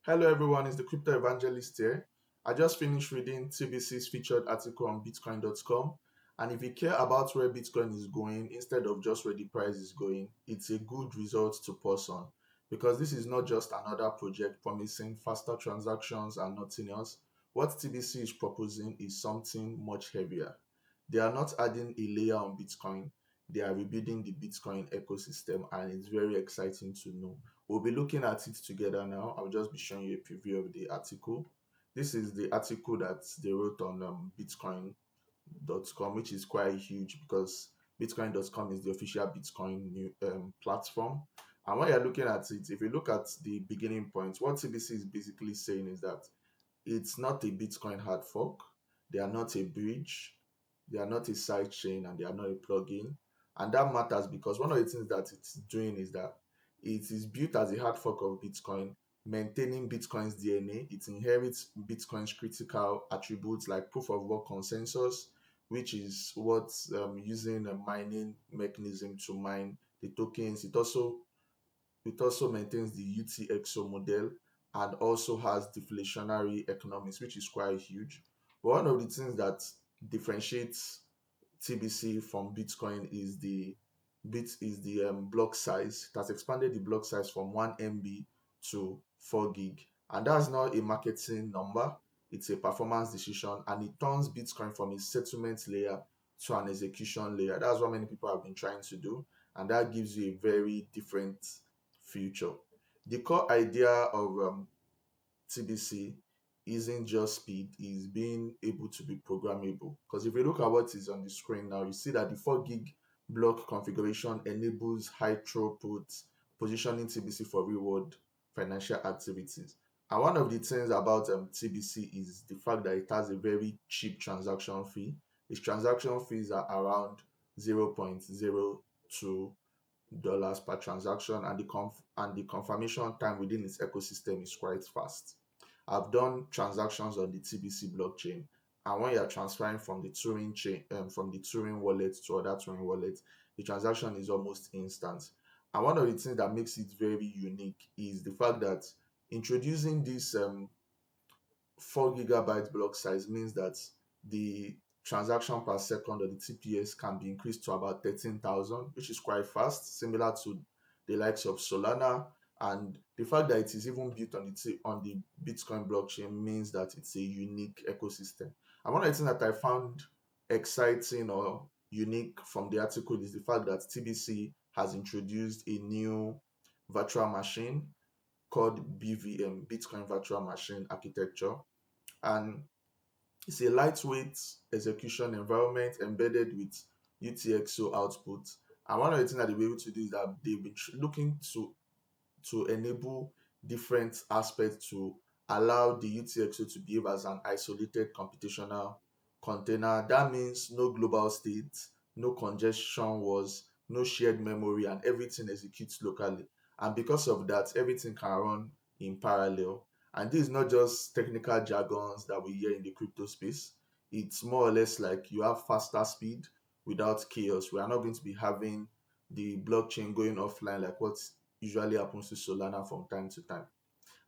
Hello everyone, it's the Crypto Evangelist here. I just finished reading TBC's featured article on Bitcoin.com. And if you care about where Bitcoin is going instead of just where the price is going, it's a good result to pause on. Because this is not just another project promising faster transactions and nothing else. What TBC is proposing is something much heavier. They are not adding a layer on Bitcoin, they are rebuilding the Bitcoin ecosystem, and it's very exciting to know. We'll be looking at it together now. I'll just be showing you a preview of the article. This is the article that they wrote on Bitcoin.com, which is quite huge because Bitcoin.com is the official Bitcoin platform. And when you're looking at it, if you look at the beginning point, what TBC is basically saying is that it's not a Bitcoin hard fork. They are not a bridge. They are not a side chain, and they are not a plugin. And that matters because one of the things that it's doing is that it is built as a hard fork of Bitcoin, maintaining Bitcoin's DNA. It inherits Bitcoin's critical attributes like proof of work consensus, which is what's using a mining mechanism to mine the tokens. It also maintains the UTXO model and also has deflationary economics, which is quite huge. But one of the things that differentiates TBC from Bitcoin is the block size. It has expanded the block size from 1 MB to 4 gig. And that's not a marketing number, it's a performance decision, and it turns Bitcoin from a settlement layer to an execution layer. That's what many people have been trying to do, and that gives you a very different future. The core idea of TBC isn't just speed, is being able to be programmable. Because if you look at what is on the screen now, you see that the 4 gig block configuration enables high throughput positioning TBC for reward financial activities. And one of the things about TBC is the fact that it has a very cheap transaction fee. Its transaction fees are around 0.02 dollars per transaction, and the confirmation time within its ecosystem is quite fast. I've done transactions on the TBC blockchain, and when you're transferring from the Turing chain, from the Turing wallet to other Turing wallets, the transaction is almost instant. And one of the things that makes it very unique is the fact that introducing this 4 gigabyte block size means that the transaction per second or the TPS can be increased to about 13,000, which is quite fast, similar to the likes of Solana. And the fact that it is even built on the Bitcoin blockchain means that it's a unique ecosystem. And one of the things that I found exciting or unique from the article is the fact that TBC has introduced a new virtual machine called BVM, Bitcoin Virtual Machine Architecture, and it's a lightweight execution environment embedded with UTXO output. And one of the things that they'll be able to do is that they've been looking to enable different aspects to allow the UTXO to behave as an isolated computational container. That means no global state, no congestion wars, no shared memory, and everything executes locally. And because of that, everything can run in parallel. And this is not just technical jargons that we hear in the crypto space. It's more or less like you have faster speed without chaos. We are not going to be having the blockchain going offline like what usually happens to Solana from time to time.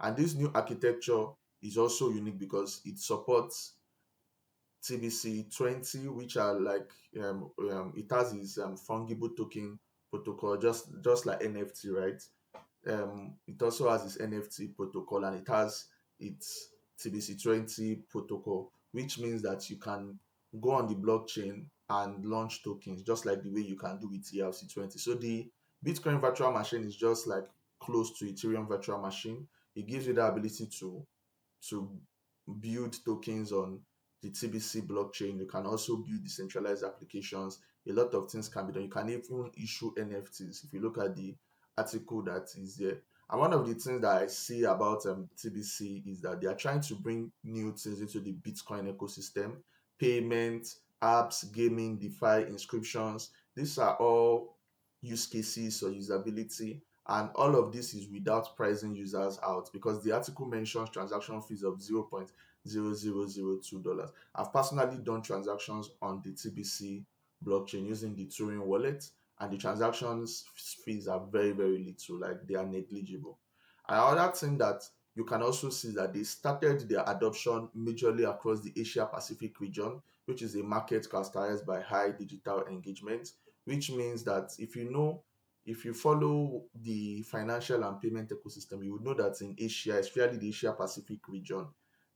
And this new architecture is also unique because it supports TBC 20, which are like it has its fungible token protocol, just like NFT, right? It also has its NFT protocol, and it has its TBC 20 protocol, which means that you can go on the blockchain and launch tokens just like the way you can do with ERC20. So the Bitcoin virtual machine is just like close to Ethereum virtual machine. It gives you the ability to build tokens on the TBC blockchain. You can also build decentralized applications. A lot of things can be done. You can even issue NFTs if you look at the article that is there. And one of the things that I see about TBC is that they are trying to bring new things into the Bitcoin ecosystem: payment, apps, gaming, DeFi, inscriptions. These are all use cases or usability, and all of this is without pricing users out because the article mentions transaction fees of $0.0002. I've personally done transactions on the TBC blockchain using the Turing wallet, and the transactions fees are very, very little, like they are negligible. Another thing that you can also see that they started their adoption majorly across the Asia Pacific region, which is a market characterized by high digital engagement, which means that if you follow the financial and payment ecosystem, you would know that in Asia, especially the Asia Pacific region,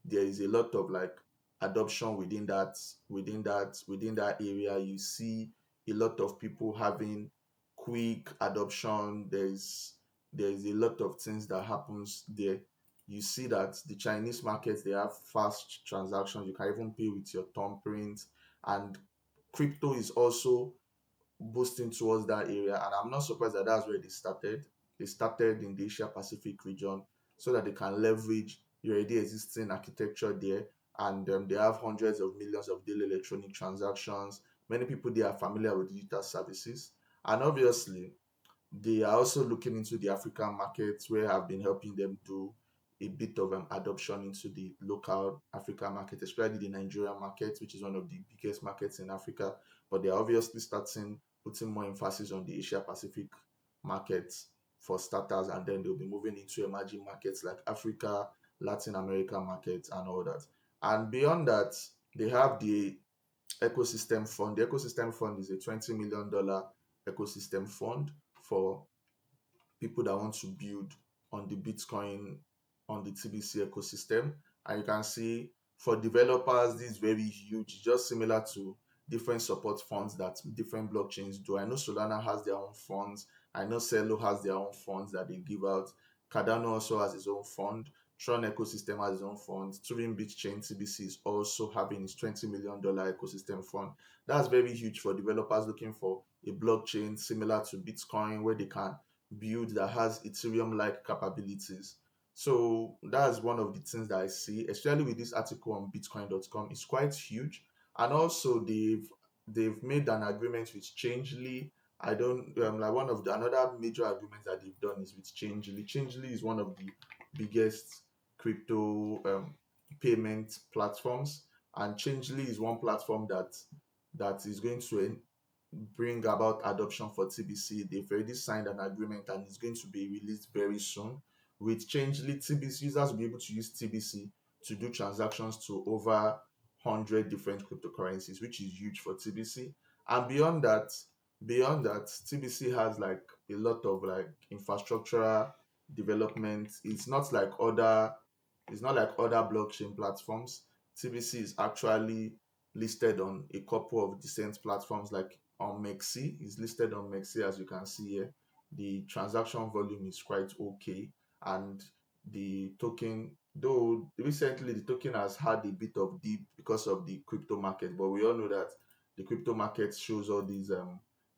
there is a lot of like adoption within that area. You see a lot of people having quick adoption. There's a lot of things that happens there. You see that the Chinese market, they have fast transactions. You can even pay with your thumbprint, and crypto is also boosting towards that area. And I'm not surprised that that's where they started. They started in the Asia Pacific region so that they can leverage the already existing architecture there. And they have hundreds of millions of daily electronic transactions. Many people they are familiar with digital services. And obviously, they are also looking into the African markets, where I've been helping them do a bit of adoption into the local African market, especially the Nigerian market, which is one of the biggest markets in Africa. But they are obviously starting putting more emphasis on the Asia Pacific markets for starters, and then they'll be moving into emerging markets like Africa, Latin America markets, and all that. And beyond that, they have the ecosystem fund. The ecosystem fund is a $20 million ecosystem fund for people that want to build on the Bitcoin, on the TBC ecosystem. And you can see for developers, this is very huge, just similar to different support funds that different blockchains do. I know Solana has their own funds. I know Celo has their own funds that they give out. Cardano also has its own fund. Tron ecosystem has its own fund. Turing Bitchain TBC is also having its $20 million ecosystem fund. That's very huge for developers looking for a blockchain similar to Bitcoin, where they can build that has Ethereum like capabilities. So that's one of the things that I see, especially with this article on Bitcoin.com. It's quite huge. And also they've made an agreement with Changely. I don't like one of the another major agreements that they've done is with Changely. Changely is one of the biggest crypto payment platforms, and Changely is one platform that is going to bring about adoption for TBC. They've already signed an agreement and it's going to be released very soon. With Changely, TBC users will be able to use TBC to do transactions to over 100 different cryptocurrencies, which is huge for TBC. And beyond that, TBC has like a lot of like infrastructural development. It's not like other blockchain platforms. TBC is actually listed on a couple of decent platforms like on Mexi. Is listed on Mexi, as you can see here. The transaction volume is quite okay, and the token, though recently the token has had a bit of dip because of the crypto market, but we all know that the crypto market shows all these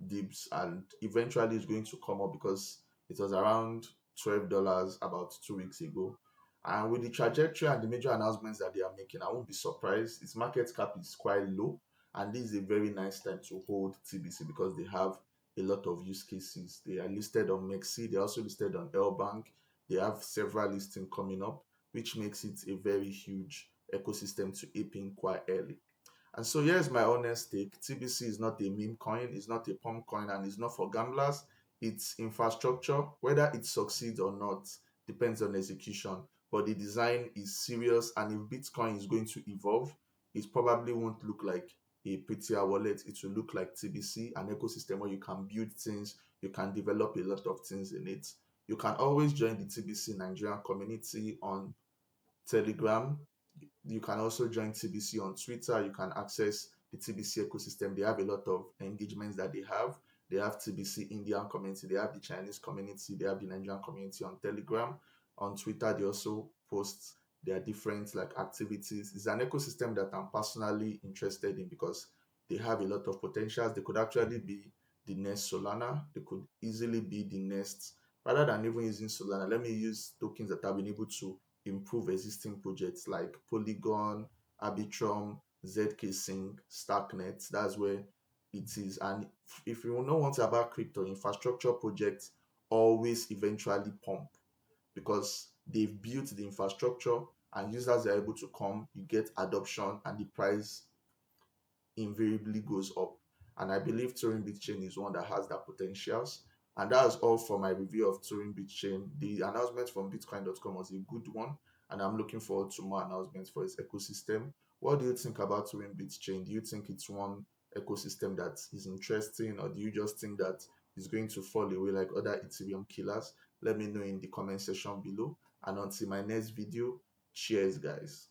dips, and eventually it's going to come up because it was around $12 about 2 weeks ago. And with the trajectory and the major announcements that they are making, I won't be surprised. Its market cap is quite low, and this is a very nice time to hold TBC because they have a lot of use cases. They are listed on Mexi, they're also listed on L Bank. They have several listings coming up, which makes it a very huge ecosystem to ape in quite early. And so here's my honest take. TBC is not a meme coin, it's not a pump coin, and it's not for gamblers. It's infrastructure. Whether it succeeds or not depends on execution. But the design is serious, and if Bitcoin is going to evolve, it probably won't look like a prettier wallet. It will look like TBC, an ecosystem where you can build things, you can develop a lot of things in it. You can always join the TBC Nigerian community on Telegram. You can also join TBC on Twitter. You can access the TBC ecosystem. They have a lot of engagements that they have. They have TBC Indian community, they have the Chinese community, they have the Nigerian community on Telegram. On Twitter, they also post their different like activities. It's an ecosystem that I'm personally interested in because they have a lot of potentials. They could actually be the next Solana. They could easily be the next, rather than even using Solana, let me use tokens that have been able to improve existing projects like Polygon, Arbitrum, ZK Sync, Starknet. That's where it is. And if you know what about crypto, infrastructure projects always eventually pump because they've built the infrastructure and users are able to come, you get adoption, and the price invariably goes up. And I believe Turing Bitchain is one that has that potentials. And that's all for my review of Turing Bitchain. The announcement from Bitcoin.com was a good one, and I'm looking forward to more announcements for its ecosystem. What do you think about Turing Bitchain? Do you think it's one ecosystem that is interesting, or do you just think that it's going to fall away like other Ethereum killers? Let me know in the comment section below. And until my next video, cheers, guys.